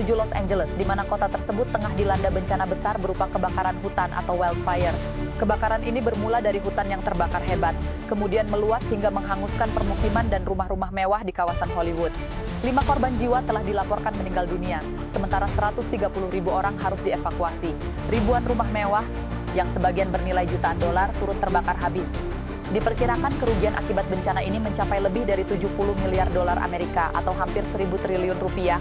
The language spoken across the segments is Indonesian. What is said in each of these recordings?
menuju Los Angeles, di mana kota tersebut tengah dilanda bencana besar berupa kebakaran hutan atau wildfire. Kebakaran ini bermula dari hutan yang terbakar hebat, kemudian meluas hingga menghanguskan permukiman dan rumah-rumah mewah di kawasan Hollywood. 5 korban jiwa telah dilaporkan meninggal dunia, sementara 130.000 orang harus dievakuasi. Ribuan rumah mewah, yang sebagian bernilai jutaan dolar, turut terbakar habis. Diperkirakan kerugian akibat bencana ini mencapai lebih dari 70 miliar dolar Amerika atau hampir 1.000 triliun rupiah,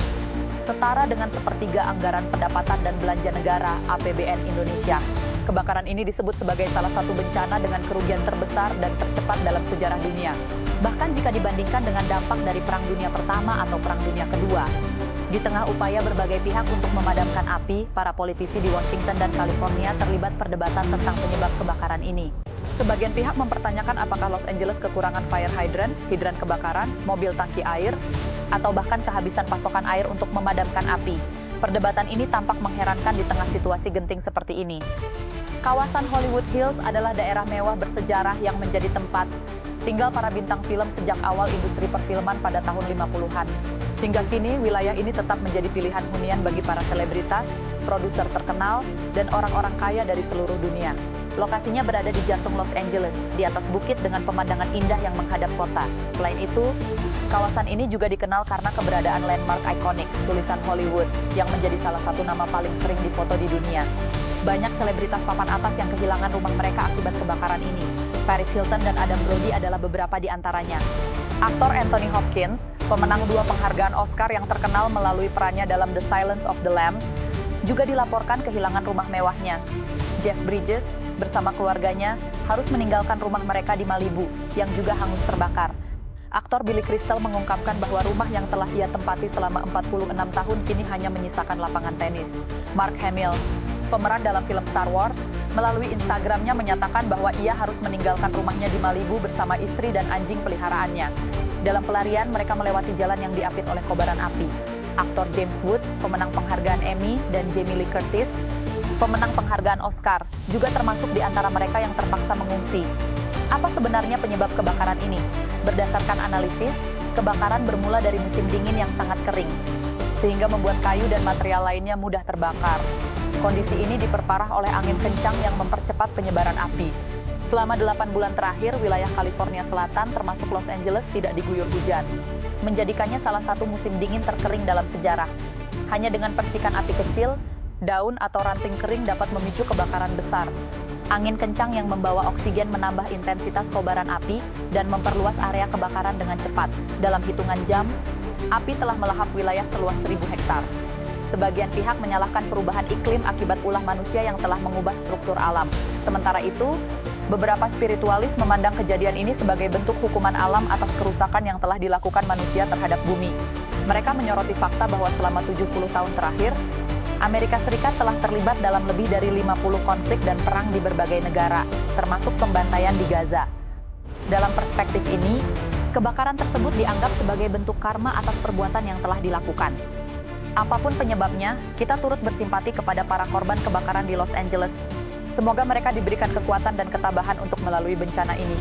setara dengan sepertiga anggaran pendapatan dan belanja negara APBN Indonesia. Kebakaran ini disebut sebagai salah satu bencana dengan kerugian terbesar dan tercepat dalam sejarah dunia. Bahkan jika dibandingkan dengan dampak dari Perang Dunia Pertama atau Perang Dunia Kedua. Di tengah upaya berbagai pihak untuk memadamkan api, para politisi di Washington dan California terlibat perdebatan tentang penyebab kebakaran ini. Sebagian pihak mempertanyakan apakah Los Angeles kekurangan fire hydrant, hidran kebakaran, mobil tangki air, atau bahkan kehabisan pasokan air untuk memadamkan api. Perdebatan ini tampak mengherankan di tengah situasi genting seperti ini. Kawasan Hollywood Hills adalah daerah mewah bersejarah yang menjadi tempat tinggal para bintang film sejak awal industri perfilman pada tahun 50-an. Hingga kini, wilayah ini tetap menjadi pilihan hunian bagi para selebritas, produser terkenal, dan orang-orang kaya dari seluruh dunia. Lokasinya berada di jantung Los Angeles, di atas bukit dengan pemandangan indah yang menghadap kota. Selain itu, kawasan ini juga dikenal karena keberadaan landmark ikonik, tulisan Hollywood, yang menjadi salah satu nama paling sering difoto di dunia. Banyak selebritas papan atas yang kehilangan rumah mereka akibat kebakaran ini. Paris Hilton dan Adam Brody adalah beberapa di antaranya. Aktor Anthony Hopkins, pemenang 2 penghargaan Oscar yang terkenal melalui perannya dalam The Silence of the Lambs, juga dilaporkan kehilangan rumah mewahnya. Jeff Bridges, bersama keluarganya, harus meninggalkan rumah mereka di Malibu, yang juga hangus terbakar. Aktor Billy Crystal mengungkapkan bahwa rumah yang telah ia tempati selama 46 tahun kini hanya menyisakan lapangan tenis. Mark Hamill, pemeran dalam film Star Wars, melalui Instagramnya menyatakan bahwa ia harus meninggalkan rumahnya di Malibu bersama istri dan anjing peliharaannya. Dalam pelarian, mereka melewati jalan yang diapit oleh kobaran api. Aktor James Woods, pemenang penghargaan Emmy, dan Jamie Lee Curtis, pemenang penghargaan Oscar, juga termasuk di antara mereka yang terpaksa mengungsi. Apa sebenarnya penyebab kebakaran ini? Berdasarkan analisis, kebakaran bermula dari musim dingin yang sangat kering, sehingga membuat kayu dan material lainnya mudah terbakar. Kondisi ini diperparah oleh angin kencang yang mempercepat penyebaran api. Selama 8 bulan terakhir, wilayah California Selatan termasuk Los Angeles tidak diguyur hujan, menjadikannya salah satu musim dingin terkering dalam sejarah. Hanya dengan percikan api kecil, daun atau ranting kering dapat memicu kebakaran besar. Angin kencang yang membawa oksigen menambah intensitas kobaran api dan memperluas area kebakaran dengan cepat. Dalam hitungan jam, api telah melahap wilayah seluas 1.000 hektar. Sebagian pihak menyalahkan perubahan iklim akibat ulah manusia yang telah mengubah struktur alam. Sementara itu, beberapa spiritualis memandang kejadian ini sebagai bentuk hukuman alam atas kerusakan yang telah dilakukan manusia terhadap bumi. Mereka menyoroti fakta bahwa selama 70 tahun terakhir, Amerika Serikat telah terlibat dalam lebih dari 50 konflik dan perang di berbagai negara, termasuk pembantaian di Gaza. Dalam perspektif ini, kebakaran tersebut dianggap sebagai bentuk karma atas perbuatan yang telah dilakukan. Apapun penyebabnya, kita turut bersimpati kepada para korban kebakaran di Los Angeles. Semoga mereka diberikan kekuatan dan ketabahan untuk melalui bencana ini.